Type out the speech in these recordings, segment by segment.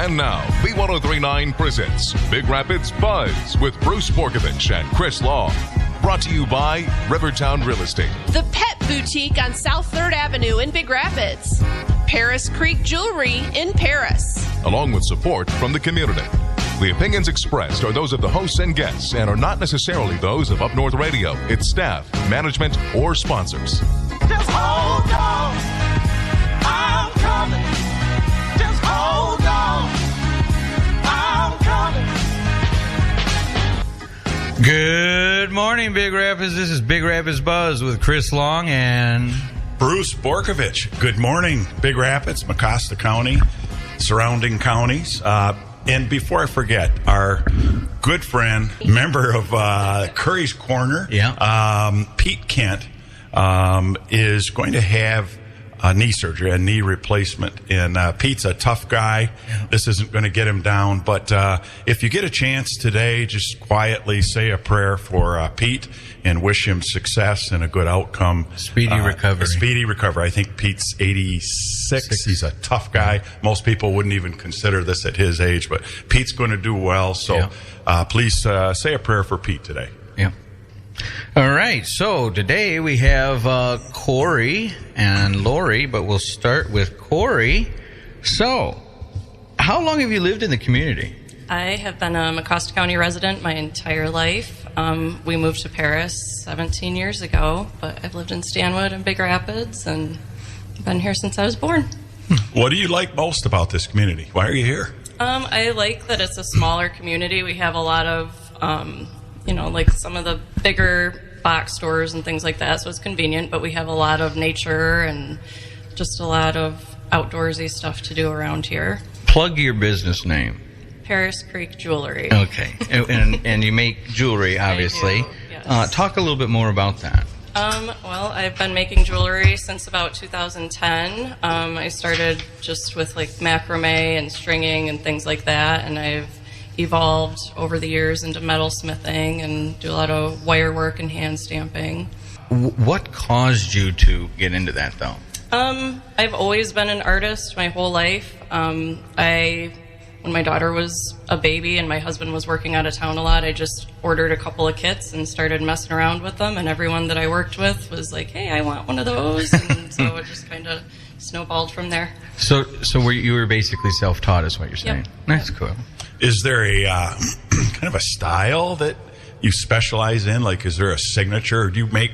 And now, B1039 presents Big Rapids Buzz with Bruce Borkovich and Chris Long. Brought to you by Rivertown Real Estate. The Pet Boutique on South 3rd Avenue in Big Rapids. Paris Creek Jewelry in Paris. Along with support from the community. The opinions expressed are those of the hosts and guests and are not necessarily those of Up North Radio, its staff, management, or sponsors. Just hold on. I'm coming. Just hold on. I'm coming. Good morning, Big Rapids. This is Big Rapids Buzz with Chris Long and Bruce Borkovich. Good morning, Big Rapids, Mecosta County, surrounding counties. And before I forget, our good friend, member of Corri's Corner, Pete Kent, is going to have a knee surgery, a knee replacement. And Pete's a tough guy. This isn't going to get him down. But if you get a chance today, just quietly say a prayer for Pete and wish him success and a good outcome. Speedy recovery. A speedy recovery. I think Pete's 86. He's a tough guy. Most people wouldn't even consider this at his age, but Pete's going to do well. So please say a prayer for Pete today. Yeah. All right. So today we have Corri and Lori, but we'll start with Corri. So, how long have you lived in the community? I have been a Mecosta County resident my entire life. We moved to Paris 17 years ago, but I've lived in Stanwood and Big Rapids and been here since I was born. What do you like most about this community? Why are you here? I like that it's a smaller community. We have a lot of, like some of the bigger box stores and things like that, so it's convenient, but we have a lot of nature and just a lot of outdoorsy stuff to do around here. Plug your business name. Paris Creek Jewelry. Okay. and you make jewelry, obviously. I do, yes. Talk a little bit more about that. Well, I've been making jewelry since about 2010. I started just with like macrame and stringing and things like that, and I've evolved over the years into metalsmithing and do a lot of wire work and hand stamping. What caused you to get into that, though? I've always been an artist my whole life. When my daughter was a baby and my husband was working out of town a lot, I just ordered a couple of kits and started messing around with them, and everyone that I worked with was like, hey, I want one of those, and so it just kind of snowballed from there. So you were basically self-taught is what you're saying? Yep. That's cool. Is there a kind of a style that you specialize in? Like, is there a signature, or do you make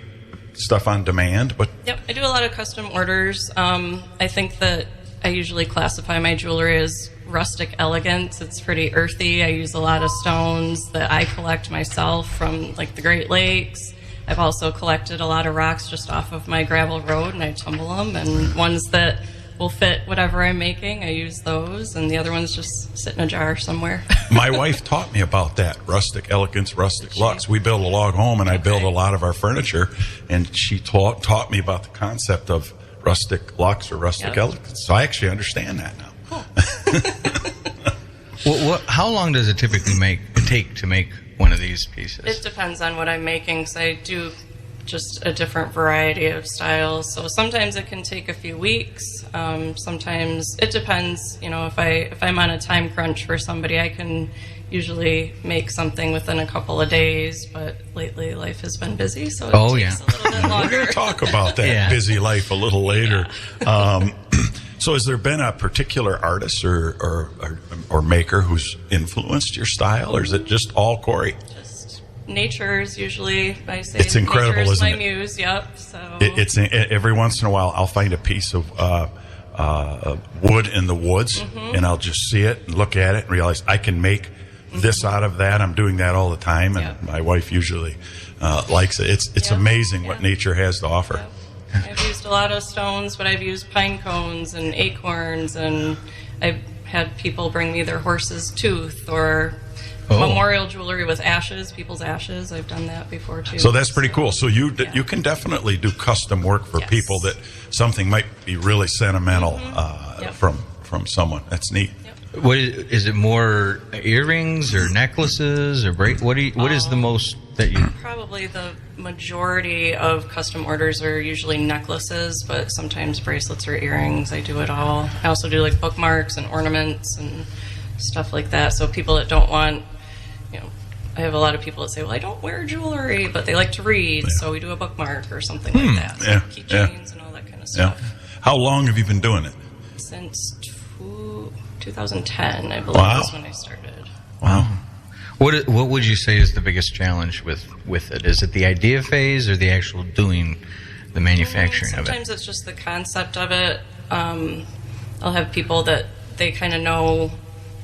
stuff on demand? Yep, I do a lot of custom orders. I think that I usually classify my jewelry as rustic elegance. It's pretty earthy. I use a lot of stones that I collect myself from like the Great Lakes. I've also collected a lot of rocks just off of my gravel road, and I tumble them, and ones that will fit whatever I'm making, I use those, and the other ones just sit in a jar somewhere. My wife taught me about that, rustic elegance, rustic lux. We build a log home, and I build a lot of our furniture, and she taught me about the concept of rustic lux or rustic elegance. So I actually understand that now. Cool. Well, how long does it typically take to make one of these pieces? It depends on what I'm making, because I do just a different variety of styles. So sometimes it can take a few weeks. Sometimes it depends. If I'm on a time crunch for somebody, I can usually make something within a couple of days. But lately, life has been busy, so it takes a little bit longer. We're going to talk about that busy life a little later. Yeah. So has there been a particular artist or maker who's influenced your style, or is it just all Corri? Just nature is usually, I say, it's incredible, nature is isn't my it? muse. Yep. So it's every once in a while I'll find a piece of wood in the woods, and I'll just see it and look at it and realize I can make this out of that. I'm doing that all the time, and my wife usually likes it. It's amazing what nature has to offer. Yep. I've used a lot of stones, but I've used pine cones and acorns, and I've had people bring me their horse's tooth or memorial jewelry with ashes, people's ashes. I've done that before too. So that's pretty cool. So you can definitely do custom work for people that something might be really sentimental from someone. That's neat. Yep. What is it? More earrings or necklaces or what is the most that you? Probably the majority of custom orders are usually necklaces, but sometimes bracelets or earrings. I do it all. I also do like bookmarks and ornaments and stuff like that. So people that don't want, I have a lot of people that say, well, I don't wear jewelry, but they like to read, so we do a bookmark or something like that. So keychains and all that kind of stuff. How long have you been doing it? Since 2010, I believe, is when I started. Wow. What would you say is the biggest challenge with it? Is it the idea phase or the actual doing the manufacturing of it? Sometimes it's just the concept of it. I'll have people that they kind of know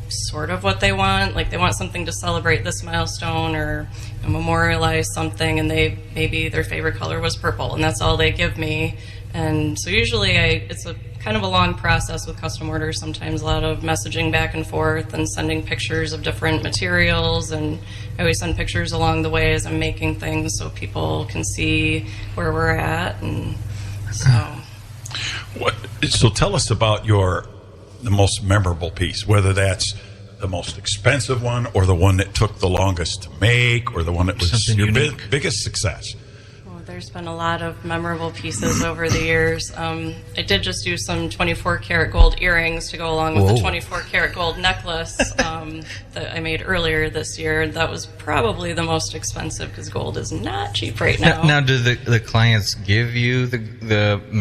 sort of what they want. Like they want something to celebrate this milestone or memorialize something, and maybe their favorite color was purple, and that's all they give me. And so usually it's a kind of a long process with custom orders. Sometimes a lot of messaging back and forth and sending pictures of different materials, and I always send pictures along the way as I'm making things so people can see where we're at. And so tell us about the most memorable piece, whether that's the most expensive one or the one that took the longest to make or the one that was your biggest success. There's been a lot of memorable pieces over the years. I did just do some 24 karat gold earrings to go along with the 24 karat gold necklace that I made earlier this year. That was probably the most expensive because gold is not cheap right now. Now, do the clients give you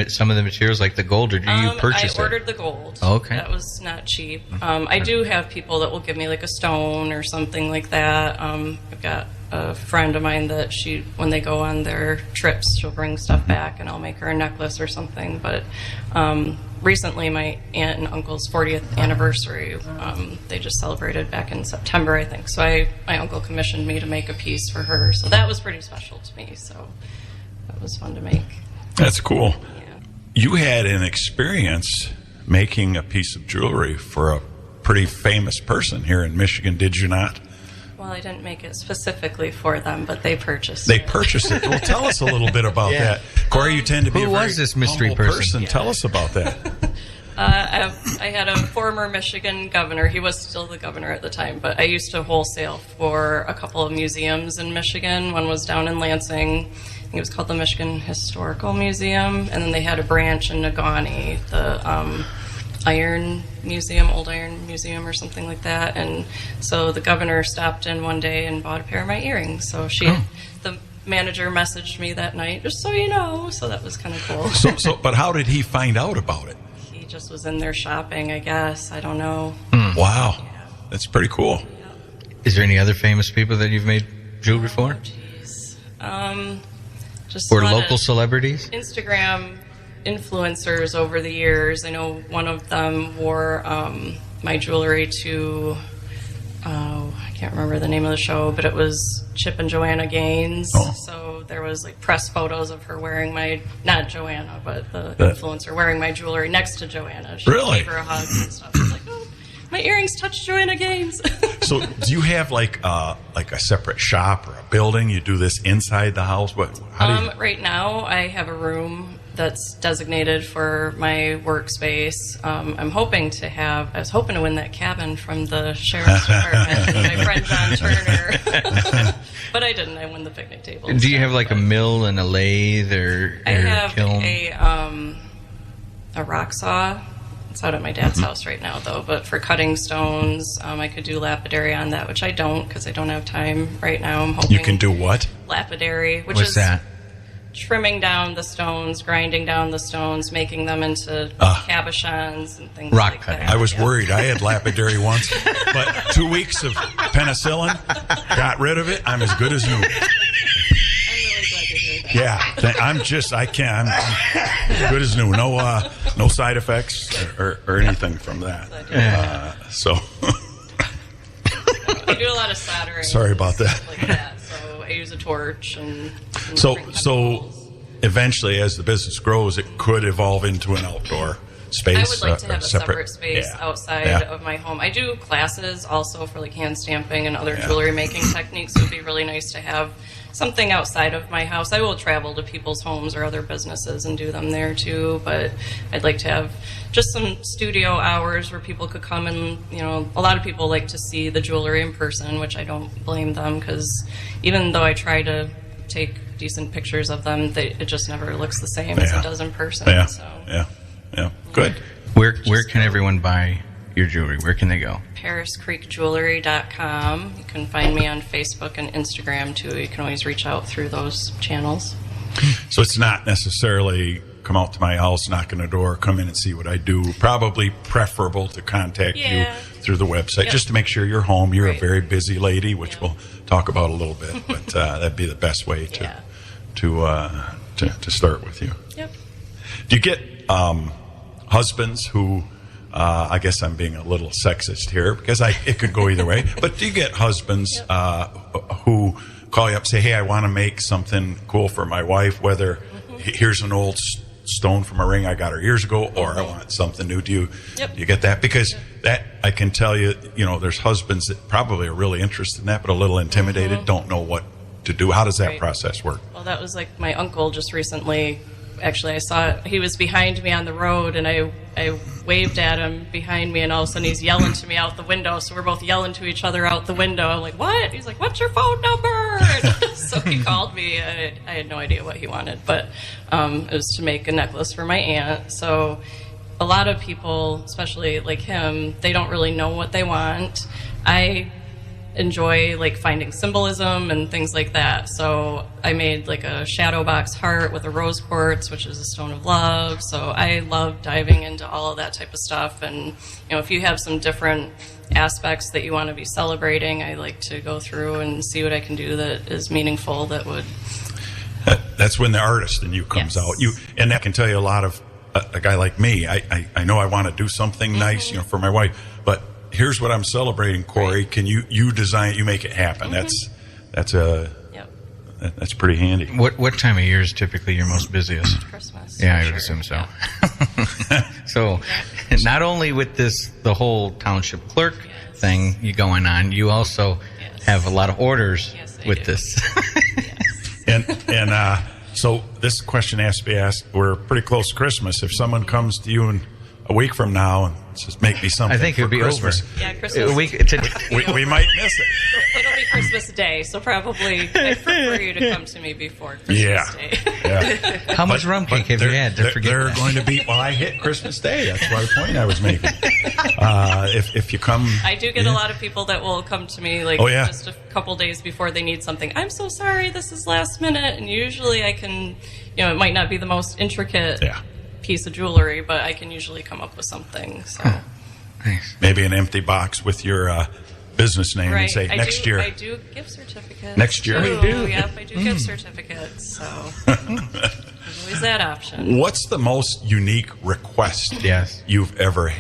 some of the materials like the gold, or do you purchase it? I ordered the gold. Okay. That was not cheap. I do have people that will give me like a stone or something like that. I've got a friend of mine that when they go on their trips, she'll bring stuff back and I'll make her a necklace or something. But recently my aunt and uncle's 40th anniversary, they just celebrated back in September, I think. So my uncle commissioned me to make a piece for her. So that was pretty special to me. So that was fun to make. That's cool. Yeah. You had an experience making a piece of jewelry for a pretty famous person here in Michigan, did you not? Well, I didn't make it specifically for them, but they purchased it. They purchased it. Well, tell us a little bit about that. Corri, you tend to be who a very was this mystery humble person? Yeah. Tell us about that. I had a former Michigan governor. He was still the governor at the time, but I used to wholesale for a couple of museums in Michigan. One was down in Lansing. I think it was called the Michigan Historical Museum, and then they had a branch in Negaunee, the Iron Museum, Old Iron Museum or something like that. And so the governor stopped in one day and bought a pair of my earrings. So the manager messaged me that night, just so you know. So that was kind of cool. But how did he find out about it? He just was in there shopping, I guess. I don't know. Wow. Yeah. That's pretty cool. Is there any other famous people that you've made jewelry for? Jeez. Just Or local celebrities? Instagram influencers over the years. I know one of them wore my jewelry to, I can't remember the name of the show, but it was Chip and Joanna Gaines. So there was like press photos of her wearing not Joanna, but the influencer wearing my jewelry next to Joanna. She gave her a hug and stuff. I was like, oh, my earrings touched Joanna Gaines. So do you have like a separate shop or a building? You do this inside the house? Right now I have a room that's designated for my workspace. I was hoping to win that cabin from the sheriff's department, my friend John Turner. But I didn't. I won the picnic table. Do you have like a mill and a lathe or I have a kiln? A rock saw. It's out at my dad's house right now, though. But for cutting stones, I could do lapidary on that, which I don't because I don't have time right now. I'm hoping you can do what? Lapidary, which What's is that? Trimming down the stones, grinding down the stones, making them into cabochons and things rock like cutting. that. I was worried. I had lapidary once, but 2 weeks of penicillin got rid of it. I'm as good as new. I'm really glad to hear that. Yeah, I'm good as new. No side effects or anything from that. So I do a lot of soldering. Sorry about that. Stuff like that. So I use a torch and So bring chemicals. eventually, as the business grows, it could evolve into an outdoor space. I would like to have a separate space outside of my home. I do classes also for like hand stamping and other jewelry making techniques. It would be really nice to have something outside of my house. I will travel to people's homes or other businesses and do them there too, but I'd like to have just some studio hours where people could come and, a lot of people like to see the jewelry in person, which I don't blame them because even though I try to take decent pictures of them, it just never looks the same as it does in person. Yeah. So. Yeah. Good. Where can everyone buy your jewelry, where can they go? ParisCreekJewelry.com. You can find me on Facebook and Instagram too. You can always reach out through those channels. So it's not necessarily come out to my house, knock on the door, come in and see what I do. Probably preferable to contact you through the website just to make sure you're home. You're a very busy lady, which we'll talk about a little bit, but that'd be the best way to start with you. Yep. Do you get husbands who, I guess I'm being a little sexist here because it could go either way, but do you get husbands who call you up and say, hey, I want to make something cool for my wife, whether here's an old stone from a ring I got her years ago, or I want something new. Do you get that? Because that, I can tell you, there's husbands that probably are really interested in that, but a little intimidated, don't know what to do. How does that process work? Well, that was like my uncle just recently. Actually, I saw it. He was behind me on the road, and I waved at him behind me, and all of a sudden he's yelling to me out the window. So we're both yelling to each other out the window. I'm like, what? He's like, what's your phone number? So he called me. I had no idea what he wanted, but it was to make a necklace for my aunt. So a lot of people, especially like him, they don't really know what they want. I enjoy like finding symbolism and things like that. So I made like a shadow box heart with a rose quartz, which is a stone of love. So I love diving into all of that type of stuff. And if you have some different aspects that you want to be celebrating, I like to go through and see what I can do that is meaningful. That would. That's when the artist in you comes out. And that can tell you a lot of a guy like me. I know I want to do something nice, for my wife, but here's what I'm celebrating, Corri. Can you design it? You make it happen. That's pretty handy. What time of year is typically your most busiest? Christmas. Yeah, I would assume so. Yeah. So, not only with the whole township clerk thing you going on, you also have a lot of orders with this. And so this question has to be asked. We're pretty close to Christmas. If someone comes to you in a week from now and says, make me something, I think it would be Christmas. over. Yeah, Christmas. We might miss it. It'll be Christmas Day, so probably I prefer you to come to me before Christmas Day. Yeah. How much rum cake have you had to forget They're that? going to be, I hit Christmas Day. That's the point I was making. If you come. I do get a lot of people that will come to me just a couple days before they need something. I'm so sorry, this is last minute. And usually I can, it might not be the most intricate piece of jewelry, but I can usually come up with something. So Nice. Maybe an empty box with your business name and say next year. I do gift certificates. Next year. Too. Yep, I do gift certificates. So there's always that option. What's the most unique request you've ever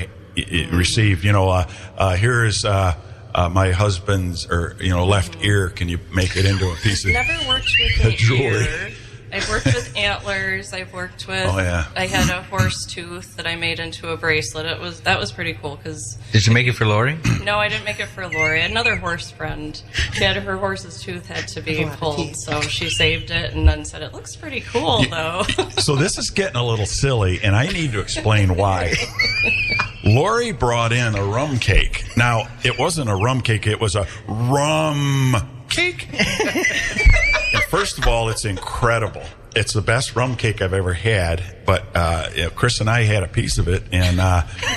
received? Here is my husband's left ear. Can you make it into a piece of Never worked with an jewelry? ear. I've worked with antlers. I've worked with. I had a horse tooth that I made into a bracelet. That was pretty cool because. Did you make it for Lori? No, I didn't make it for Lori. I had another horse friend. Her horse's tooth had to be pulled, so she saved it and then said it looks pretty cool though. So this is getting a little silly, and I need to explain why. Lori brought in a rum cake. Now it wasn't a rum cake; it was a rum cake. And first of all, it's incredible. It's the best rum cake I've ever had. But Chris and I had a piece of it, and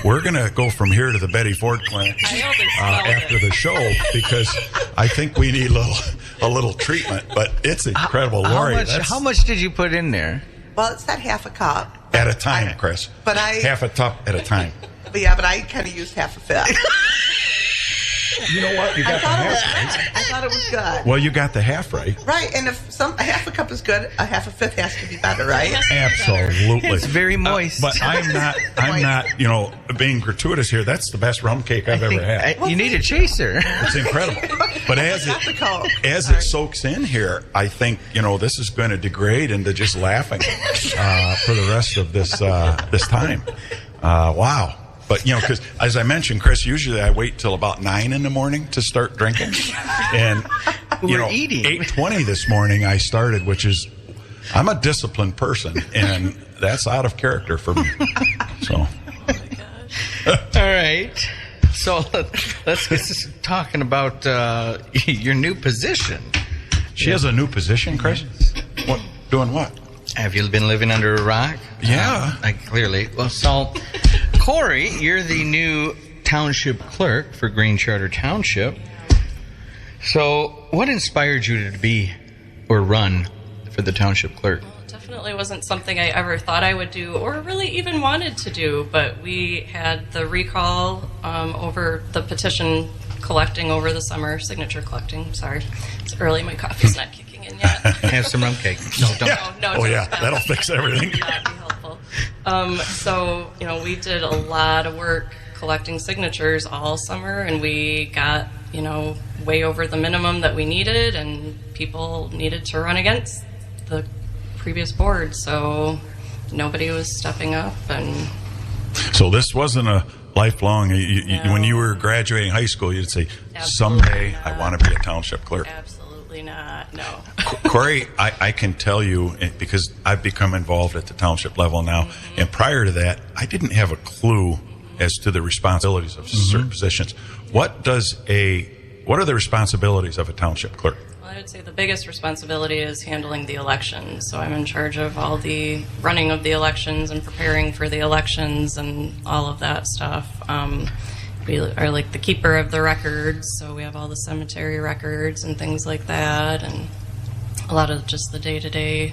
we're going to go from here to the Betty Ford Clinic after the show because I think we need a little treatment. But it's incredible, Lori. How much did you put in there? Well, it's not half a cup. At a time, Chris. But half a cup at a time. But I kind of used half a fifth. You know what? You got the half right. I thought it was good. Well, you got the half right. Right, and if a half a cup is good, a half a fifth has to be better, right? Absolutely. It's very moist. But I'm not, being gratuitous here. That's the best rum cake I've ever had. You need a chaser. It's incredible. But as it soaks in here, I think, this is going to degrade into just laughing for the rest of this time. Wow. But, because as I mentioned, Chris, usually I wait till about 9 in the morning to start drinking. And, eating. 8:20 this morning I started, which is, I'm a disciplined person, and that's out of character for me. So. Oh my gosh. All right. So let's get talking about your new position. She has a new position, Chris? What? Doing what? Have you been living under a rock? Yeah. Clearly. Well, so, Corri, you're the new township clerk for Green Charter Township. So, what inspired you to be or run for the township clerk? Well, it definitely wasn't something I ever thought I would do or really even wanted to do, but we had the recall over the petition collecting over the summer, signature collecting. Sorry, it's early, my coffee's not kicking in yet. Have some rum cake. No, don't. No, Oh, yeah, that'll fix everything. That'd be helpful. So, we did a lot of work collecting signatures all summer, and we got, way over the minimum that we needed, and people needed to run against the previous board, so nobody was stepping up. And So this wasn't a lifelong, No. when you were graduating high school, you'd say, Absolutely someday not. I want to be a township clerk. Absolutely not, no. Corey, I can tell you, because I've become involved at the township level now, Mm-hmm. and prior to that, I didn't have a clue as to the responsibilities of certain positions. What are the responsibilities of a township clerk? Well, I would say the biggest responsibility is handling the elections. So I'm in charge of all the running of the elections and preparing for the elections and all of that stuff. We are like the keeper of the records, so we have all the cemetery records and things like that, and a lot of just the day-to-day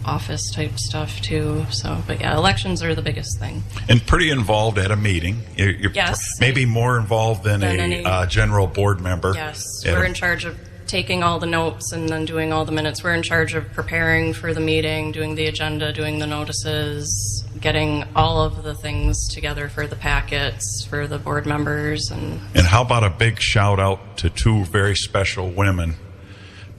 office type stuff too. So, but yeah, elections are the biggest thing. And pretty involved at a meeting. You're Yes. maybe more involved than Than a general board member. Yes, at we're a- in charge of taking all the notes and then doing all the minutes. We're in charge of preparing for the meeting, doing the agenda, doing the notices, getting all of the things together for the packets for the board members. And And how about a big shout out to two very special women,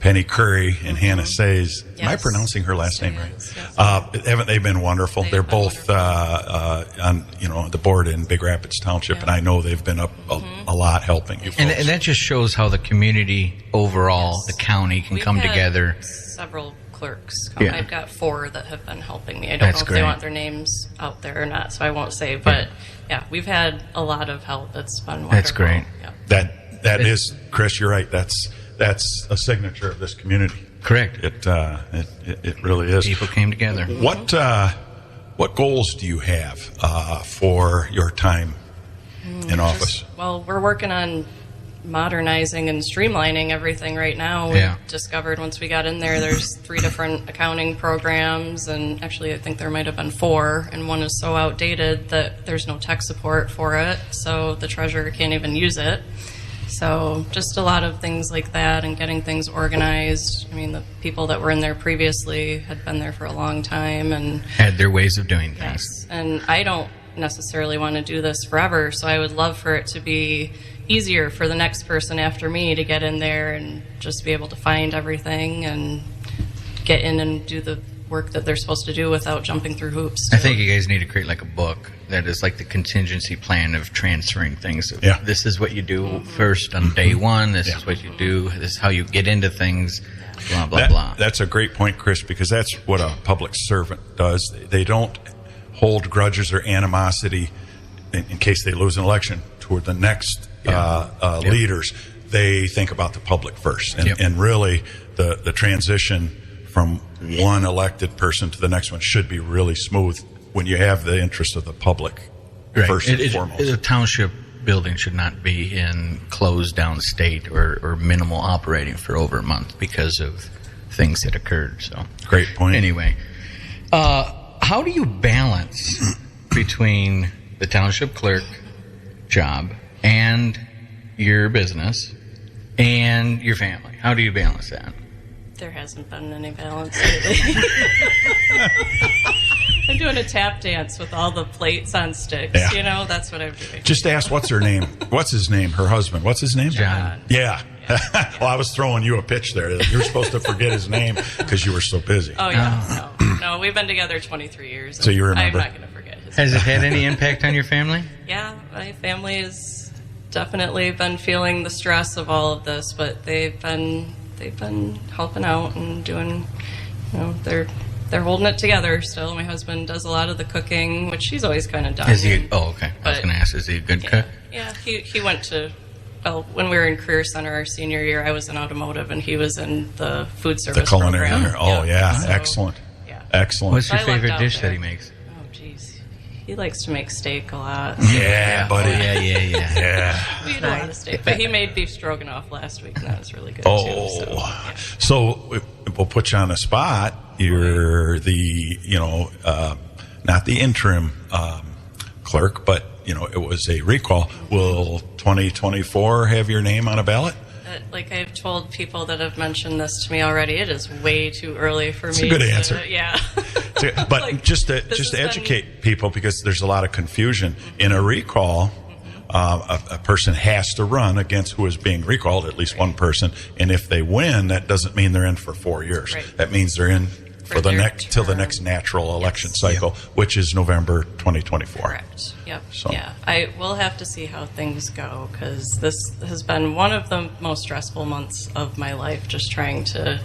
Penny Curry and Hannah Says. Am I Yes. pronouncing her last name right? Yes. Haven't they been wonderful? They've They're been both on the board in Big Rapids Township, Yeah. and I know they've been up a lot helping you folks. And that just shows how the community overall, Yes. the county, can We've come had together. several clerks come. Yeah. I've got 4 that have been helping me. I don't That's know if great. they want their names out there or not, so I won't say. But yeah, we've had a lot of help. It's been wonderful. That's great. Yeah. that is, Chris, you're right. That's a signature of this community. Correct. It really is. People came together. What goals do you have for your time in office? Well, we're working on modernizing and streamlining everything right now. Yeah. We discovered once we got in there's 3 different accounting programs, and actually I think there might have been 4, and one is so outdated that there's no tech support for it, so the treasurer can't even use it. So just a lot of things like that and getting things organized. I mean, the people that were in there previously had been there for a long time, and Had their ways of doing things. yes, and I don't necessarily want to do this forever, so I would love for it to be easier for the next person after me to get in there and just be able to find everything and get in and do the work that they're supposed to do without jumping through hoops. I think you guys need to create like a book that is like the contingency plan of transferring things. Yeah. This is what you do first on day one. This Yeah. is what you do. This is how you get into things. Blah, blah, blah. That's a great point, Chris, because that's what a public servant does. They don't hold grudges or animosity in case they lose an election toward the next leaders. They think about the public first. And, Yep. and really, the transition from one elected person to the next one should be really smooth when you have the interest of the public first and foremost. A township building should not be in closed down state or minimal operating for over a month because of things that occurred. So Great point. Anyway, how do you balance between the township clerk job and your business and your family? How do you balance that? There hasn't been any balance lately. I'm doing a tap dance with all the plates on sticks. Yeah. That's what I'm doing. Just ask what's her name. What's his name? Her husband. What's his name? John. Yeah. Well, I was throwing you a pitch there. You're supposed to forget his name because you were so busy. Oh, yeah. No, we've been together 23 years. So you remember. I'm not going to forget his Has it had any impact on your family? Yeah, my family has definitely been feeling the stress of all of this, but they've been helping out and doing, they're holding it together still. My husband does a lot of the cooking, which he's always kind of done. Is he? Oh, okay. I was But- going to ask, is he a good cook? Yeah, he went to, when we were in Career Center our senior year, I was in automotive and he was in the food The service culinary program. center. Oh, yeah. So, Excellent. yeah. Excellent. What's your I lucked favorite out dish there. that he makes? Oh, geez. He likes to make steak a lot. Yeah, buddy. Yeah. We eat a lot of steak. But he made beef stroganoff last week, and that was really good, Oh, too. so we'll put you on the spot. You're the, not the interim clerk, but, it was a recall. Will 2024 have your name on a ballot? Like I've told people that have mentioned this to me already, it is way too early for me. It's a good answer. Yeah. But Like, just to educate people, because there's a lot of confusion. In a recall, a person has to run against who is being recalled, at least one person. And if they win, that doesn't mean they're in for 4 years. Right. That means they're in for the their next till the term. next natural election cycle, which is November 2024. Correct. Yep. So- Yeah. I will have to see how things go, because this has been one of the most stressful months of my life, just trying to,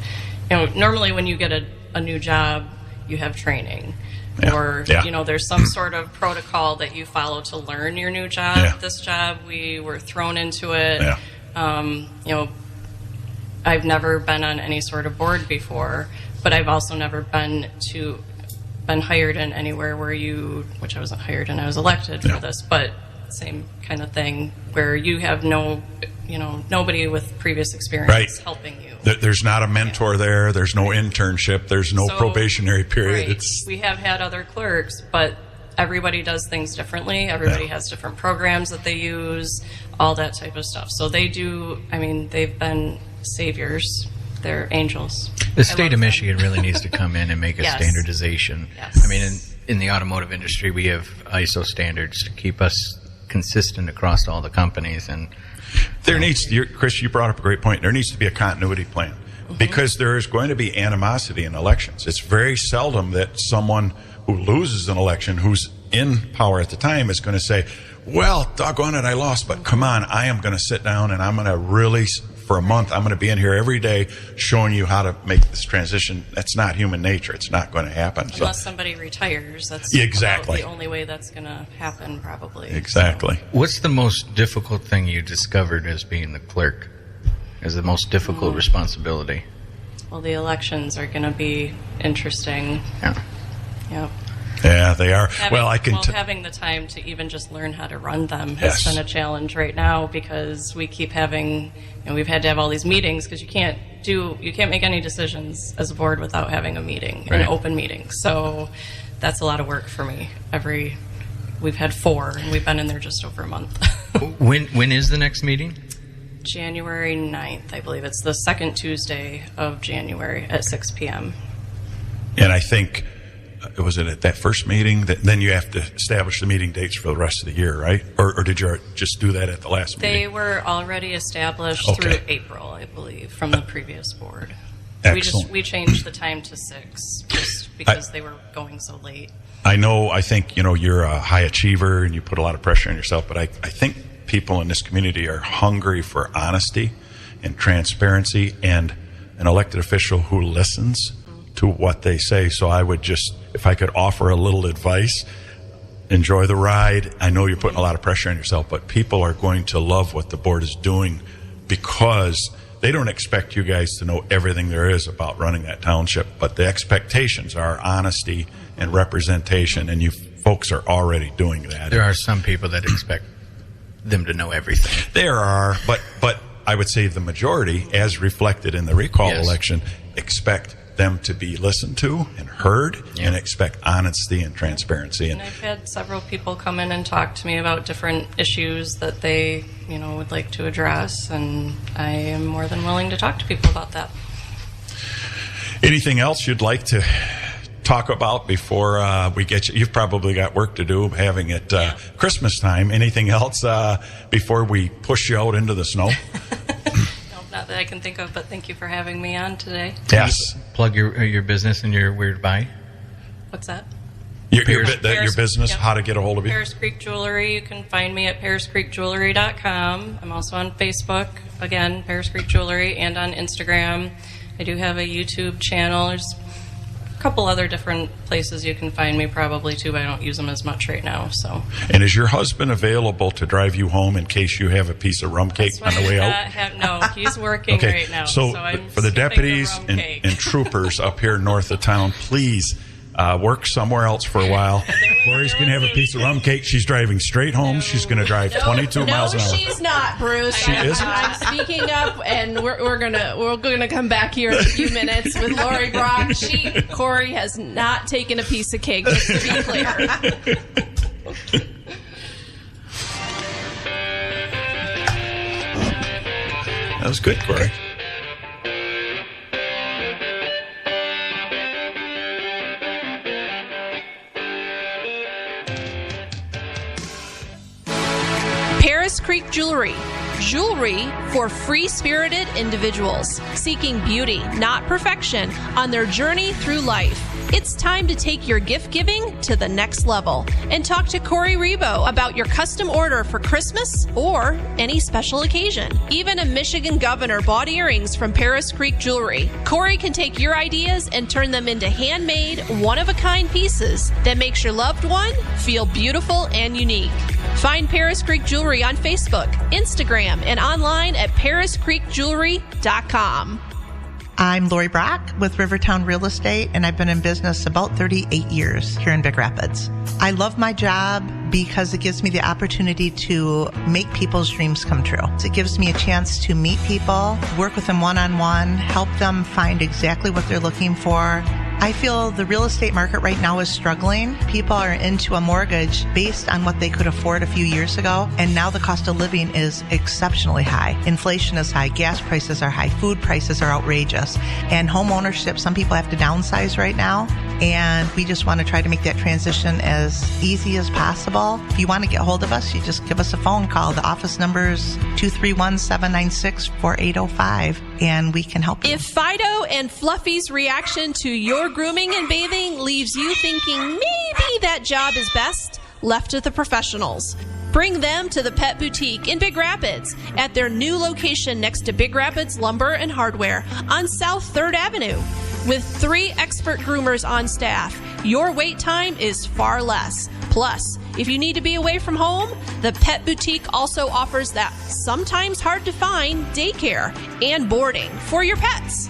normally when you get a new job, you have training. Yeah. Or, Yeah. there's some sort of protocol that you follow to learn your new job. Yeah. This job, we were thrown into it. Yeah. I've never been on any sort of board before, but I've also never been hired in anywhere which I wasn't hired in, I was elected for this, but same kind of thing where you have nobody with previous experience Right. helping you. There's not a mentor there. There's no internship. There's no So- probationary period. Right. We have had other clerks, but everybody does things differently. Everybody Yeah. has different programs that they use, all that type of stuff. So they've been saviors. They're angels. The I state love of them. Michigan really needs to come in and make a Yes. standardization. Yes. I mean, in the automotive industry, we have ISO standards to keep us consistent across all the companies. And There needs to, Chris, you brought up a great point. There needs to be a continuity plan, because there is going to be animosity in elections. It's very seldom that someone who loses an election, who's in power at the time, is going to say, well, doggone it, I lost, but come on, I am going to sit down and I'm going to really, for a month, I'm going to be in here every day showing you how to make this transition. That's not human nature. It's not going to happen. So, Unless somebody retires, that's Exactly. about the only way that's going to happen, probably. exactly. what's the most difficult thing you discovered as being the clerk? As the most difficult responsibility? Well, the elections are going to be interesting. Yeah. Yep. Yeah, they are. Well, I can. Having the time to even just learn how to run them Yes. has been a challenge right now, because we keep having, we've had to have all these meetings, because you can't make any decisions as a board without having a meeting, Right. an open meeting. So that's a lot of work for me. We've had 4, and we've been in there just over a month. When is the next meeting? January 9th, I believe. It's the second Tuesday of January at 6 p.m. And I think, was it at that first meeting that then you have to establish the meeting dates for the rest of the year, right? Or did you just do that at the last They meeting? were already established Okay. through April, I believe, from the previous board. Excellent. We changed the time to 6 just because they were going so late. I think, you're a high achiever and you put a lot of pressure on yourself, but I think people in this community are hungry for honesty and transparency and an elected official who listens to what they say. So I would just, if I could offer a little advice, enjoy the ride. I know you're putting a lot of pressure on yourself, but people are going to love what the board is doing, because they don't expect you guys to know everything there is about running that township, but the expectations are honesty and representation, and you folks are already doing that. There are some people that expect them to know everything. There are, but I would say the majority, as reflected in the recall Yes. election, expect them to be listened to and heard, and expect honesty and transparency. And I've had several people come in and talk to me about different issues that they, would like to address, and I am more than willing to talk to people about that. Anything else you'd like to talk about before we get you? You've probably got work to do, having it Christmas time. Anything else before we push you out into the snow? No, not that I can think of, but thank you for having me on today. Yes. Plug your business and your weird buy. What's that? Your Paris- business, yep. how to get a hold of you? Paris Creek Jewelry. You can find me at pariscreekjewelry.com. I'm also on Facebook, again, Paris Creek Jewelry, and on Instagram. I do have a YouTube channel. There's a couple other different places you can find me probably too, but I don't use them as much right now. So And is your husband available to drive you home in case you have a piece of rum cake on the way out? No, he's working right now. So I'm for the skipping deputies rum and cake. troopers up here north of town, please work somewhere else for a while. Corri's going to have a piece of rum cake. She's driving straight home. She's going to drive 22 miles an hour. No, she's not, Bruce. She isn't? I'm speaking up, and we're gonna come back here in a few minutes with Lori Brock. Corri has not taken a piece of cake, just to be clear. That was good, Corri. Paris Creek Jewelry. Jewelry for free-spirited individuals seeking beauty, not perfection, on their journey through life. It's time to take your gift giving to the next level and talk to Corri Rebo about your custom order for Christmas or any special occasion. Even a Michigan governor bought earrings from Paris Creek Jewelry. Corri can take your ideas and turn them into handmade, one-of-a-kind pieces that makes your loved one feel beautiful and unique. Find Paris Creek Jewelry on Facebook, Instagram, and online at pariscreekjewelry.com. I'm Lori Brock with Rivertown Real Estate, and I've been in business about 38 years here in Big Rapids. I love my job because it gives me the opportunity to make people's dreams come true. It gives me a chance to meet people, work with them one-on-one, help them find exactly what they're looking for. I feel the real estate market right now is struggling. People are into a mortgage based on what they could afford a few years ago, and now the cost of living is exceptionally high. Inflation is high, gas prices are high, food prices are outrageous, and home ownership, some people have to downsize right now, and we just want to try to make that transition as easy as possible. If you want to get hold of us, you just give us a phone call. The office number is 231-796-4805, and we can help you. If Fido and Fluffy's reaction to your grooming and bathing leaves you thinking maybe that job is best left to the professionals, bring them to the Pet Boutique in Big Rapids at their new location next to Big Rapids Lumber and Hardware on South 3rd Avenue. With 3 expert groomers on staff, your wait time is far less. Plus, if you need to be away from home, the Pet Boutique also offers that sometimes hard to find daycare and boarding for your pets.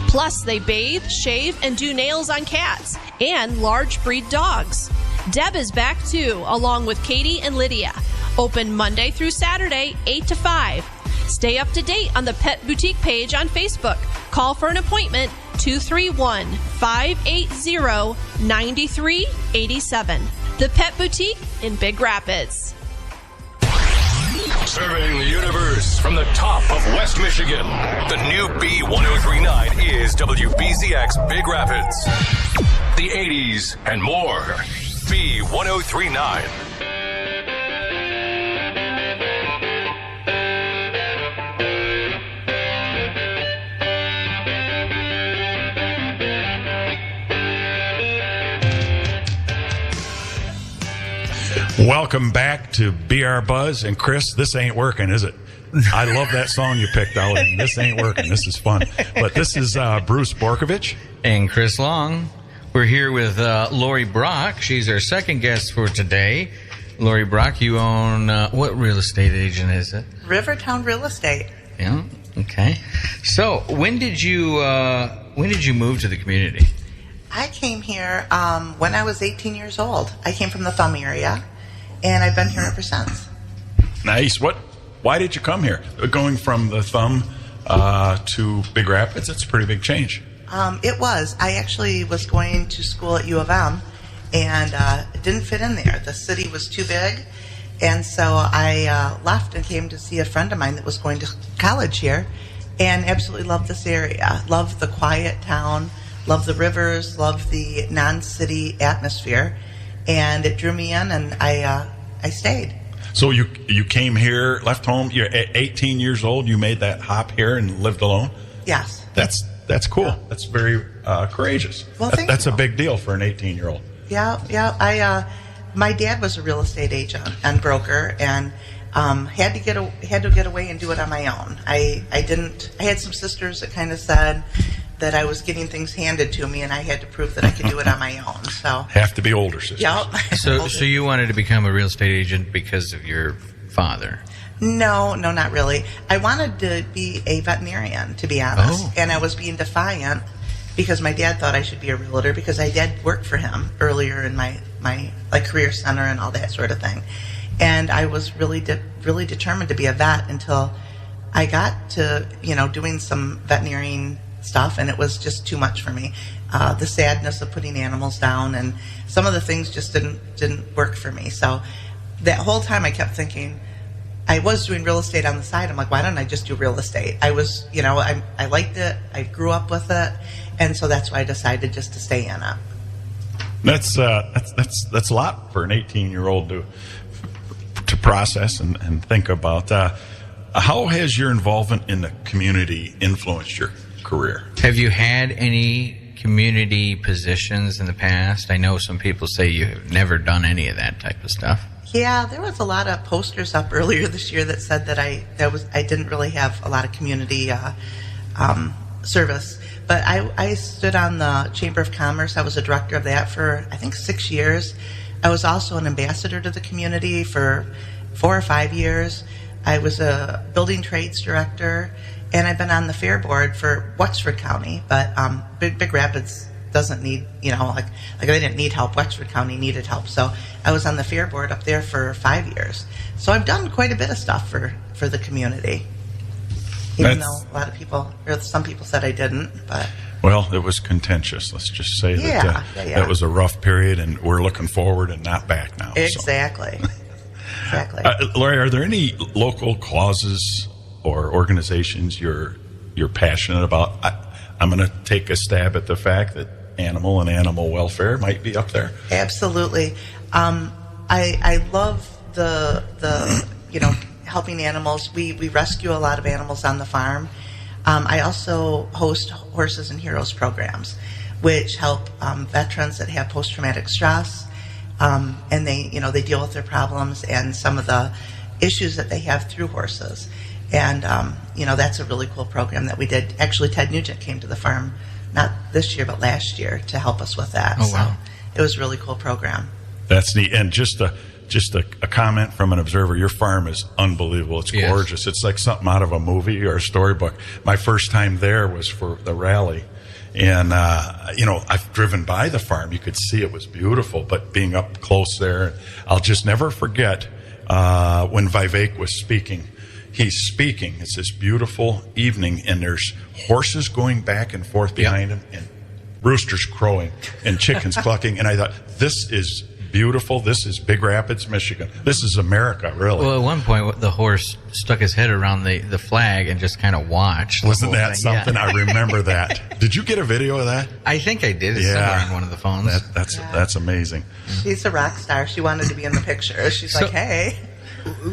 Plus, they bathe, shave, and do nails on cats and large breed dogs. Deb is back too, along with Katie and Lydia. Open Monday through Saturday, 8 to 5. Stay up to date on the Pet Boutique page on Facebook. Call for an appointment, 231-580-9387. The Pet Boutique in Big Rapids. Serving the universe from the top of West Michigan. The new B1039 is WBZX Big Rapids. The 80s and more. B1039. Welcome back to BR Buzz. And Chris, this ain't working, is it? I love that song you picked out, and this ain't working. This is fun. But this is Bruce Borkovich. And Chris Long. We're here with Lori Brock. She's our second guest for today. Lori Brock, you own, what real estate agent is it? Rivertown Real Estate. Yeah, okay. So, when did you move to the community? I came here when I was 18 years old. I came from the Thumb area, and I've been here ever since. Nice. Why did you come here? Going from the Thumb to Big Rapids, it's a pretty big change. It was. I actually was going to school at U of M, and it didn't fit in there. The city was too big, and so I left and came to see a friend of mine that was going to college here, and absolutely loved this area. Loved the quiet town, loved the rivers, loved the non-city atmosphere, and it drew me in, and I stayed. So you came here, left home. You're 18 years old. You made that hop here and lived alone. Yes. That's cool. Yeah. That's very courageous. Well, that's you. A big deal for an 18-year-old. Yeah. My dad was a real estate agent and broker, and had to get away and do it on my own. I had some sisters that kind of said that I was getting things handed to me, and I had to prove that I could do it on my own. So have to be older sisters. Yep. So you wanted to become a real estate agent because of your father? No, not really. I wanted to be a veterinarian, to be honest, and I was being defiant because my dad thought I should be a realtor because I did work for him earlier in my like career center and all that sort of thing. And I was really determined to be a vet until I got to, doing some veterinarian stuff, and it was just too much for me. The sadness of putting animals down and some of the things just didn't work for me. So that whole time I kept thinking, I was doing real estate on the side. I'm like, why don't I just do real estate? I was, I liked it. I grew up with it. And so that's why I decided just to stay in it. That's a lot for an 18-year-old to process and think about. How has your involvement in the community influenced your career? Have you had any community positions in the past? I know some people say you have never done any of that type of stuff. Yeah, there was a lot of posters up earlier this year that said that I didn't really have a lot of community service. But I stood on the Chamber of Commerce. I was a director of that for, I think, 6 years. I was also an ambassador to the community for 4 or 5 years. I was a building trades director, and I've been on the fair board for Wexford County. But Big Rapids doesn't need, like they didn't need help. Wexford County needed help. So I was on the fair board up there for 5 years. So I've done quite a bit of stuff for the community. Even though a lot of people, or some people said I didn't, but... Well, it was contentious. Let's just say that that was a rough period, and we're looking forward and not back now. Exactly. So. Exactly. Lori, are there any local causes or organizations you're passionate about? I'm going to take a stab at the fact that animal and animal welfare might be up there. Absolutely. I love the helping animals. We rescue a lot of animals on the farm. I also host Horses and Heroes programs, which help veterans that have post-traumatic stress, and they deal with their problems and some of the issues that they have through horses. And that's a really cool program that we did. Actually, Ted Nugent came to the farm, not this year but last year, to help us with that. Oh, wow. So it was a really cool program. That's neat. And just a comment from an observer, your farm is unbelievable. It's gorgeous. It's like something out of a movie or a storybook. My first time there was for the rally. And, I've driven by the farm. You could see it was beautiful, but being up close there, I'll just never forget when Vivek was speaking. He's speaking. It's this beautiful evening, and there's horses going back and forth behind him, and roosters crowing, and chickens clucking. And I thought, this is beautiful. This is Big Rapids, Michigan. This is America, really. Well, at one point, the horse stuck his head around the flag and just kind watched. Wasn't that something? Yeah. I remember that. Did you get a video of that? I think I did. It's somewhere on one of the phones. That's amazing. She's a rock star. She wanted to be in the picture. She's like, hey.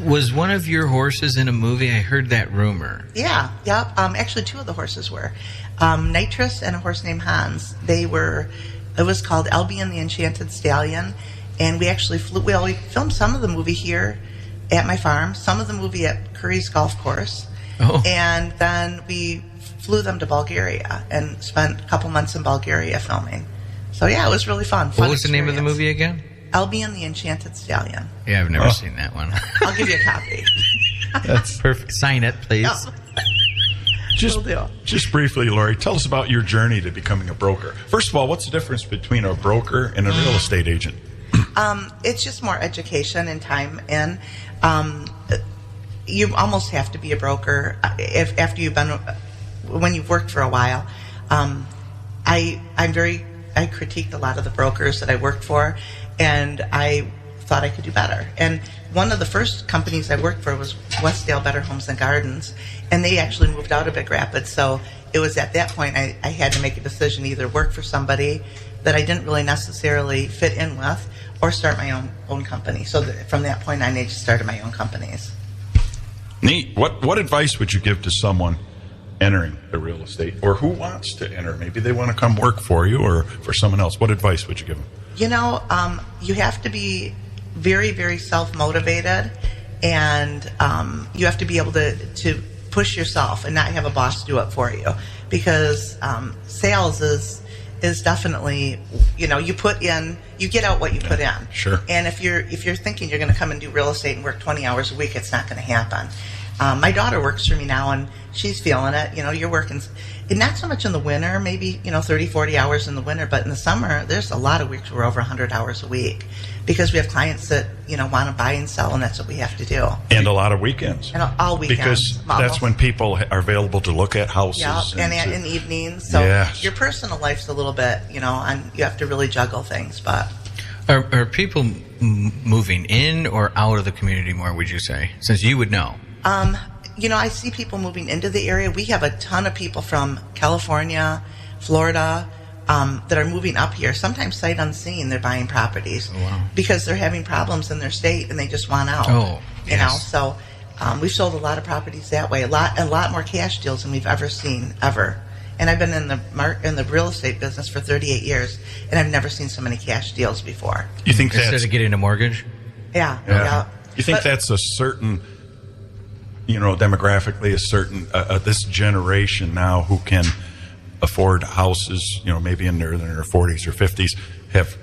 Was one of your horses in a movie? I heard that rumor. Yeah. Actually, 2 of the horses were. Nitrous and a horse named Hans. It was called Albion the Enchanted Stallion. And we actually we filmed some of the movie here at my farm, some of the movie at Corri's golf course. Oh. And then we flew them to Bulgaria and spent a couple months in Bulgaria filming. So, yeah, it was really fun. What was the name of the movie again? Albion the Enchanted Stallion. Yeah, I've never seen that one. I'll give you a copy. That's perfect. Sign it, please. No. Just briefly, Lori, tell us about your journey to becoming a broker. First of all, what's the difference between a broker and a real estate agent? It's just more education and time. And you almost have to be a broker when you've worked for a while. I critiqued a lot of the brokers that I worked for, and I thought I could do better. And one of the first companies I worked for was Westdale Better Homes and Gardens, and they actually moved out of Big Rapids. So it was at that point I had to make a decision, either work for somebody that I didn't really necessarily fit in with, or start my own company. So from that point on, I just started my own companies. Neat. What advice would you give to someone entering the real estate, or who wants to enter? Maybe they want to come work for you or for someone else. What advice would you give them? You have to be very, very self-motivated, and you have to be able to push yourself and not have a boss do it for you, because sales is definitely, you get out what you put in. Sure. And if you're thinking you're going to come and do real estate and work 20 hours a week, it's not going to happen. My daughter works for me now, and she's feeling it. You're working, not so much in the winter, maybe 30, 40 hours in the winter, but in the summer, there's a lot of weeks we're over 100 hours a week because we have clients that want to buy and sell, and that's what we have to do. And a lot of weekends. And all weekends. Because that's when people are available to look at houses. Yeah, and in evenings. So your personal life's a little bit, and you have to really juggle things. But are people moving in or out of the community more, would you say? Since you would know. I see people moving into the area. We have a ton of people from California, Florida, that are moving up here. Sometimes sight unseen, they're buying properties because they're having problems in their state and they just want out. Oh, yes. So we've sold a lot of properties that way. A lot more cash deals than we've ever seen ever. And I've been in the real estate business for 38 years, and I've never seen so many cash deals before. You think instead of getting a mortgage? Yeah. You think that's a certain, demographically, a certain this generation now who can afford houses, maybe in their 40s or 50s, have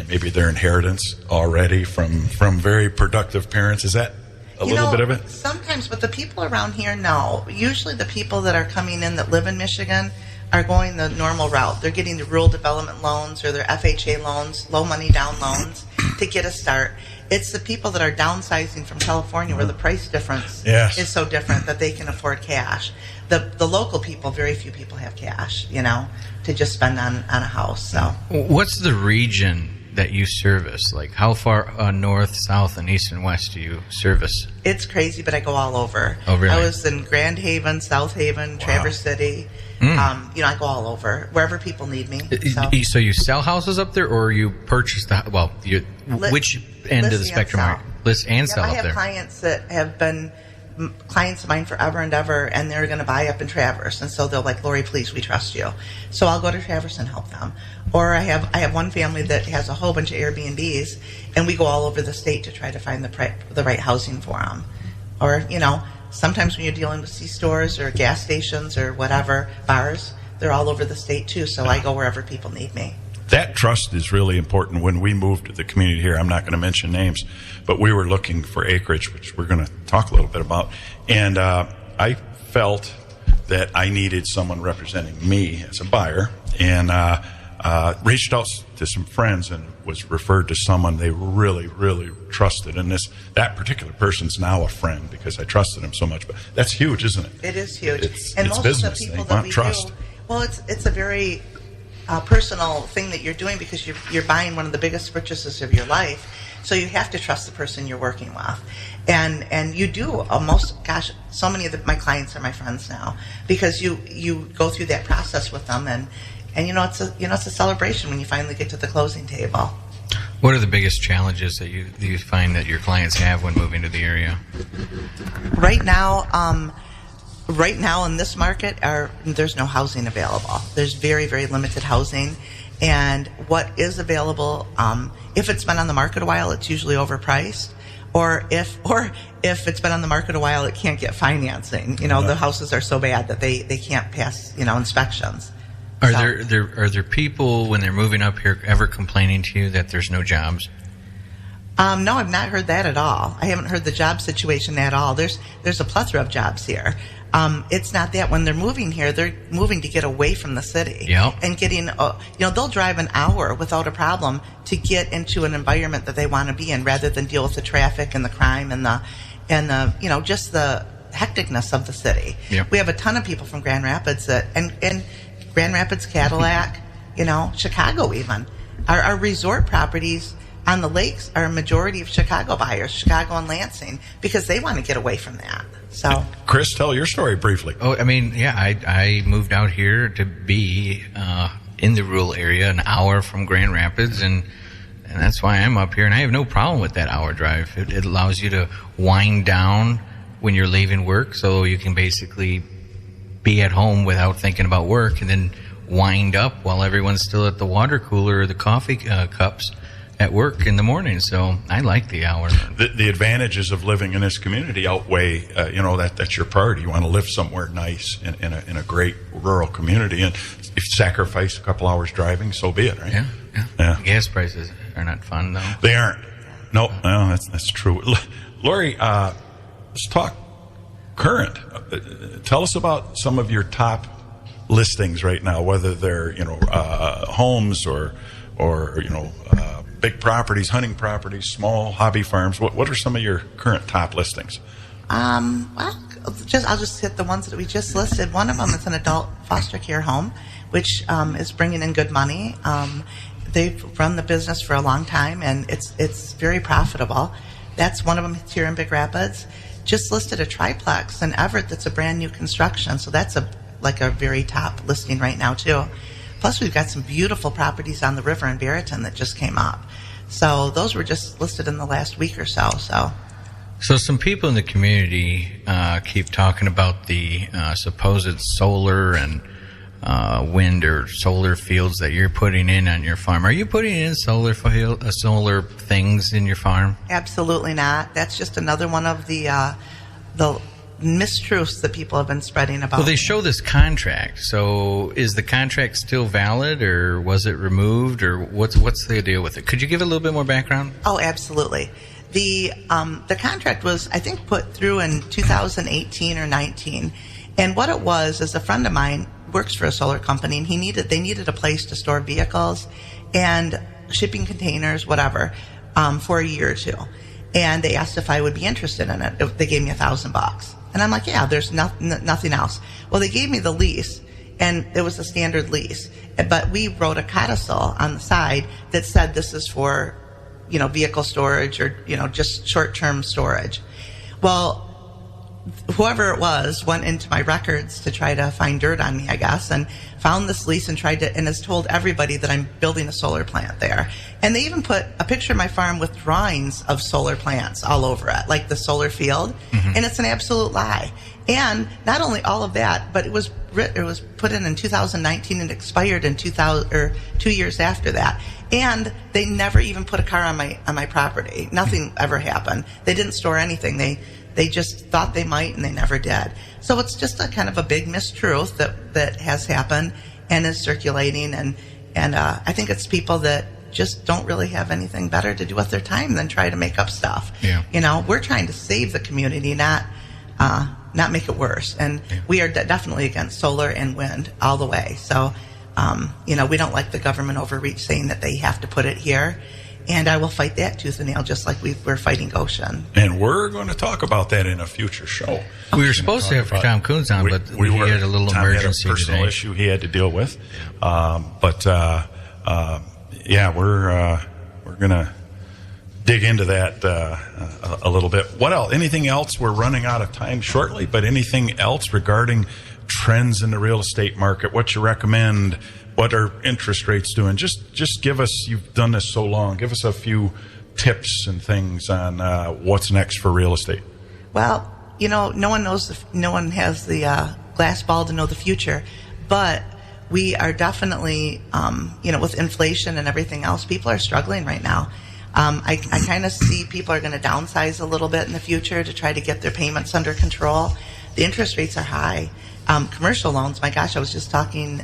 maybe their inheritance already from very productive parents? Is that a little bit of it? Sometimes, but the people around here know. Usually the people that are coming in that live in Michigan are going the normal route. They're getting the rural development loans or their FHA loans, low money down loans to get a start. It's the people that are downsizing from California where the price difference is so different that they can afford cash. The local people, very few people have cash, to just spend on a house. So, what's the region that you service? Like, how far north, south, and east and west do you service? It's crazy, but I go all over. Oh, really? I was in Grand Haven, South Haven, Traverse City. I go all over, wherever people need me. So you sell houses up there, or you purchase which end of the spectrum are you? List and sell up there? I have clients that have been clients of mine forever and ever, and they're going to buy up in Traverse, and so they're like, Lori, please, we trust you. So I'll go to Traverse and help them. Or I have one family that has a whole bunch of Airbnbs, and we go all over the state to try to find the right housing for them. Or sometimes when you're dealing with C-stores or gas stations or whatever, bars, they're all over the state too, so I go wherever people need me. That trust is really important. When we moved to the community here, I'm not going to mention names, but we were looking for acreage, which we're going to talk a little bit about. And I felt that I needed someone representing me as a buyer, and reached out to some friends and was referred to someone they really, really trusted. And that particular person's now a friend because I trusted him so much. But that's huge, isn't it? It is huge. And most business. of the people they that want we trust. do, well, it's a very personal thing that you're doing because you're buying one of the biggest purchases of your life. So you have to trust the person you're working with. And you do so many of my clients are my friends now because you go through that process with them and it's a celebration when you finally get to the closing table. What are the biggest challenges that you find that your clients have when moving to the area? Right now in this market, there's no housing available. There's very, very limited housing. And what is available, if it's been on the market a while, it's usually overpriced. Or if it's been on the market a while, it can't get financing. The houses are so bad that they can't pass, inspections. Are there people when they're moving up here ever complaining to you that there's no jobs? No, I've not heard that at all. I haven't heard the job situation at all. There's a plethora of jobs here. It's not that when they're moving here, they're moving to get away from the city. Yep. And getting, they'll drive an hour without a problem to get into an environment that they want to be in rather than deal with the traffic and the crime and the just the hecticness of the city. Yep. We have a ton of people from Grand Rapids and Grand Rapids, Cadillac, Chicago even. Our resort properties on the lakes are a majority of Chicago buyers, Chicago and Lansing, because they want to get away from that. So, Chris, tell your story briefly. Oh, I moved out here to be in the rural area, an hour from Grand Rapids, and that's why I'm up here. And I have no problem with that hour drive. It allows you to wind down when you're leaving work, so you can basically be at home without thinking about work, and then wind up while everyone's still at the water cooler or the coffee cups at work in the morning. So I like the hour. The advantages of living in this community outweigh, that's your priority. You want to live somewhere nice in a great rural community, and if you sacrifice a couple hours driving, so be it, right? Yeah. Gas prices are not fun, though. They aren't. No, that's true. Lori, let's talk current. Tell us about some of your top listings right now, whether they're homes or big properties, hunting properties, small hobby farms. What are some of your current top listings? Well, I'll just hit the ones that we just listed. One of them is an adult foster care home, which is bringing in good money. They've run the business for a long time, and it's very profitable. That's one of them here in Big Rapids. Just listed a triplex in Everett that's a brand new construction, so that's a very top listing right now too. Plus, we've got some beautiful properties on the river in Barrington that just came up. So those were just listed in the last week or so. So some people in the community keep talking about the supposed solar and wind or solar fields that you're putting in on your farm. Are you putting in solar things in your farm? Absolutely not. That's just another one of the mistruths that people have been spreading about. Well, they show this contract. So is the contract still valid, or was it removed, or what's the deal with it? Could you give a little bit more background? Oh, absolutely. The contract was, I think, put through in 2018 or 19. And what it was is a friend of mine works for a solar company, and they needed a place to store vehicles and shipping containers, whatever, for a year or two. And they asked if I would be interested in it. They gave me $1,000. And I'm like, yeah, there's nothing else. Well, they gave me the lease, and it was a standard lease. But we wrote a codicil on the side that said this is for, vehicle storage or, just short-term storage. Well, whoever it was went into my records to try to find dirt on me, I guess, and found this lease and has told everybody that I'm building a solar plant there. And they even put a picture of my farm with drawings of solar plants all over it, like the solar field. Mm-hmm. And it's an absolute lie. And not only all of that, but it was put in 2019 and expired in 2 years after that. And they never even put a car on my property. Nothing ever happened. They didn't store anything. They just thought they might, and they never did. So it's just a kind of a big mistruth that has happened and is circulating. And I think it's people that just don't really have anything better to do with their time than try to make up stuff. Yeah. We're trying to save the community, not make it worse. And we are definitely against solar and wind all the way. So, we don't like the government overreach saying that they have to put it here. And I will fight that tooth and nail, just like we're fighting Goshen. And we're going to talk about that in a future show. We were supposed to have Tom Coons on, but he had a little emergency had a personal today. issue he had to deal with. We're going to dig into that a little bit. What else? Anything else? We're running out of time shortly, but anything else regarding trends in the real estate market? What you recommend? What are interest rates doing? Just give us, you've done this so long, give us a few tips and things on what's next for real estate. Well, no one has the glass ball to know the future, but we are definitely, with inflation and everything else, people are struggling right now. I kind of see people are going to downsize a little bit in the future to try to get their payments under control. The interest rates are high. Commercial loans, my gosh, I was just talking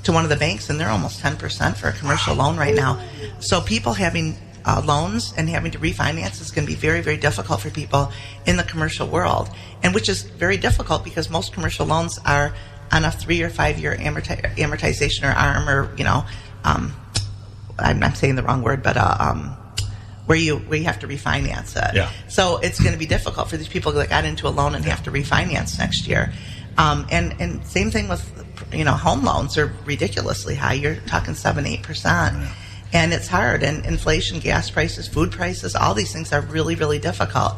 to one of the banks, and they're almost 10% for a commercial loan right now. So people having loans and having to refinance is going to be very, very difficult for people in the commercial world, and which is very difficult because most commercial loans are on a 3 or 5 year amortization or ARM, or I'm saying the wrong word, but where you have to refinance it. Yeah. So it's going to be difficult for these people that got into a loan and have to refinance next year. And same thing with, home loans are ridiculously high. You're talking 7-8%. Yeah. And it's hard. And inflation, gas prices, food prices, all these things are really, really difficult.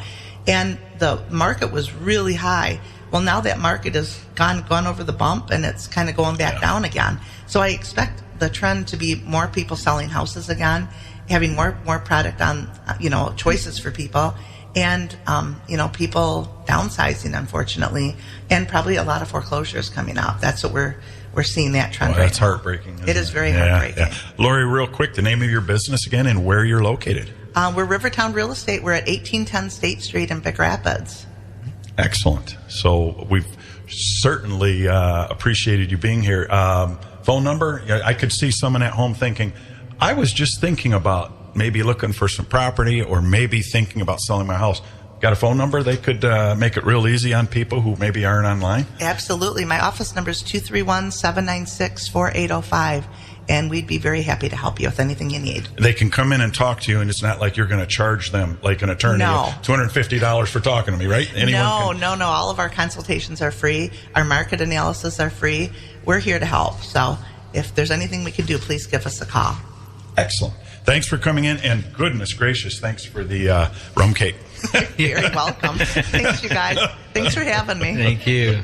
And the market was really high. Well, now that market has gone over the bump, and it's kind of going back down again. So I expect the trend to be more people selling houses again, having more product on, choices for people. And, people downsizing, unfortunately, and probably a lot of foreclosures coming up. That's what we're seeing that trend right now. That's heartbreaking. It is very heartbreaking. Yeah. Lori, real quick, the name of your business again and where you're located. We're Rivertown Real Estate. We're at 1810 State Street in Big Rapids. Excellent. So we've certainly appreciated you being here. Phone number? I could see someone at home thinking, I was just thinking about maybe looking for some property or maybe thinking about selling my house. got a phone number they could make it real easy on people who maybe aren't online? Absolutely. My office number is 231-796-4805, and we'd be very happy to help you with anything you need. They can come in and talk to you, and it's not like you're going to charge them like an attorney No. $250 for talking to me, right? No. All of our consultations are free. Our market analysis are free. We're here to help. So if there's anything we can do, please give us a call. Excellent. Thanks for coming in, and goodness gracious, thanks for the rum cake. You're very welcome. Thanks, you guys. Thanks for having me. Thank you.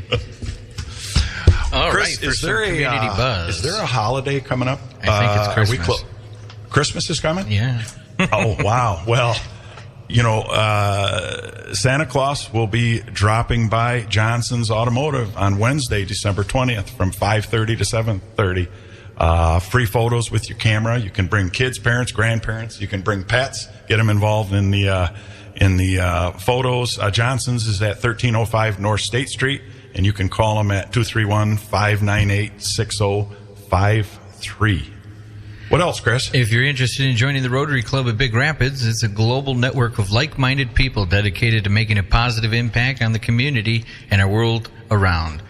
All Chris, right, is there community buzz? Is there a holiday coming up? I think it's Christmas. Christmas is coming? Yeah. Oh, wow. Well, Santa Claus will be dropping by Johnson's Automotive on Wednesday, December 20th from 5:30 to 7:30. Free photos with your camera. You can bring kids, parents, grandparents. You can bring pets. Get them involved in the photos. Johnson's is at 1305 North State Street, and you can call them at 231-598-6053. What else, Chris? If you're interested in joining the Rotary Club of Big Rapids, it's a global network of like-minded people dedicated to making a positive impact on the community and our world around.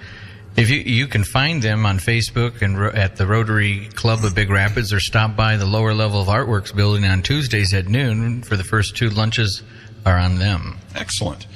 If you can find them on Facebook and at the Rotary Club of Big Rapids, or stop by the lower level of Artworks building on Tuesdays at noon for the first 2 lunches are on them. Excellent.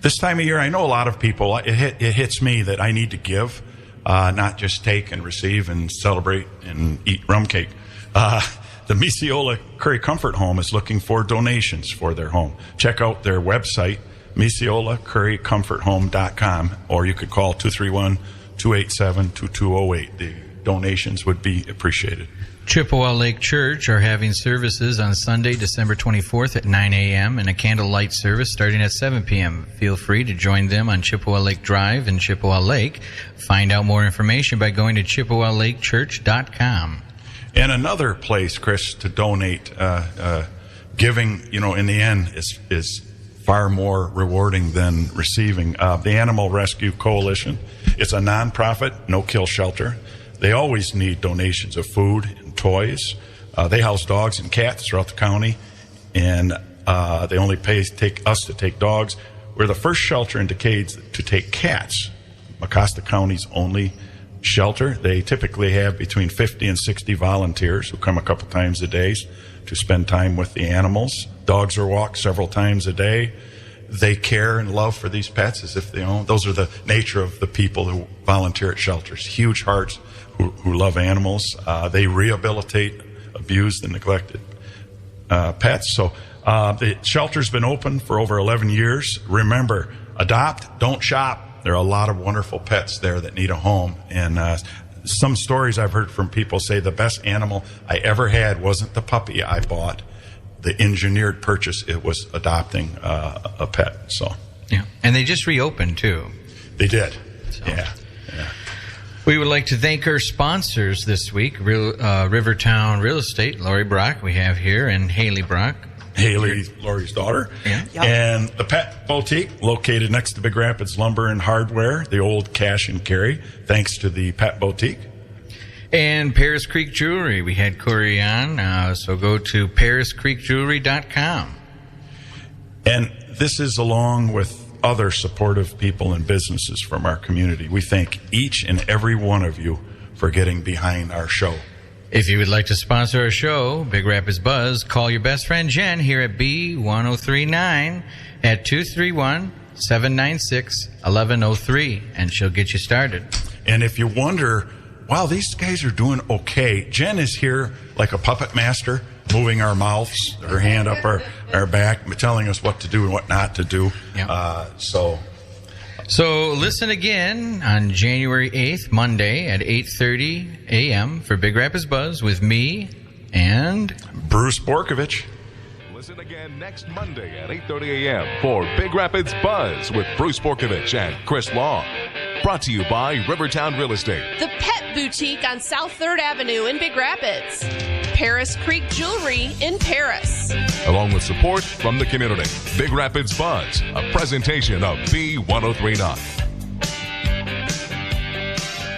This time of year, I know a lot of people, it hits me that I need to give, not just take and receive and celebrate and eat rum cake. The Misiola Curry Comfort Home is looking for donations for their home. Check out their website, MisiolaCurryComfortHome.com, or you could call 231-287-2208. The donations would be appreciated. Chippewa Lake Church are having services on Sunday, December 24th at 9 a.m. and a candlelight service starting at 7 p.m. Feel free to join them on Chippewa Lake Drive in Chippewa Lake. Find out more information by going to ChippewaLakeChurch.com. And another place, Chris, to donate, giving, in the end is far more rewarding than receiving. The Animal Rescue Coalition, it's a nonprofit, no-kill shelter. They always need donations of food and toys. They house dogs and cats throughout the county, and they only take us to take dogs. We're the first shelter in decades to take cats. Mecosta County's only shelter. They typically have between 50 and 60 volunteers who come a couple times a day to spend time with the animals. Dogs are walked several times a day. They care and love for these pets as if they own. Those are the nature of the people who volunteer at shelters. Huge hearts who love animals. They rehabilitate abused and neglected pets. So the shelter's been open for over 11 years. Remember, adopt, don't shop. There are a lot of wonderful pets there that need a home. And some stories I've heard from people say the best animal I ever had wasn't the puppy I bought. The engineered purchase, it was adopting a pet. So, yeah, and they just reopened too. They did. So. Yeah. We would like to thank our sponsors this week: Rivertown Real Estate, Lori Brock, we have here, and Haley Brock. Haley, Lori's daughter. Yeah. Yep. And the Pet Boutique, located next to Big Rapids Lumber and Hardware, the old cash and carry, thanks to the Pet Boutique. And Paris Creek Jewelry. We had Corri on, so go to ParisCreekJewelry.com. And this is along with other supportive people and businesses from our community. We thank each and every one of you for getting behind our show. If you would like to sponsor our show, Big Rapids Buzz, call your best friend Jen here at B1039 at 231-796-1103, and she'll get you started. And if you wonder, wow, these guys are doing okay, Jen is here like a puppet master, moving our mouths, her hand up our back, telling us what to do and what not to do. Yep. So listen again on January 8th, Monday at 8:30 a.m. for Big Rapids Buzz with me and Bruce Borkovich. Listen again next Monday at 8:30 a.m. for Big Rapids Buzz with Bruce Borkovich and Chris Long. Brought to you by Rivertown Real Estate. The Pet Boutique on South 3rd Avenue in Big Rapids. Paris Creek Jewelry in Paris. Along with support from the community. Big Rapids Buzz, a presentation of B1039.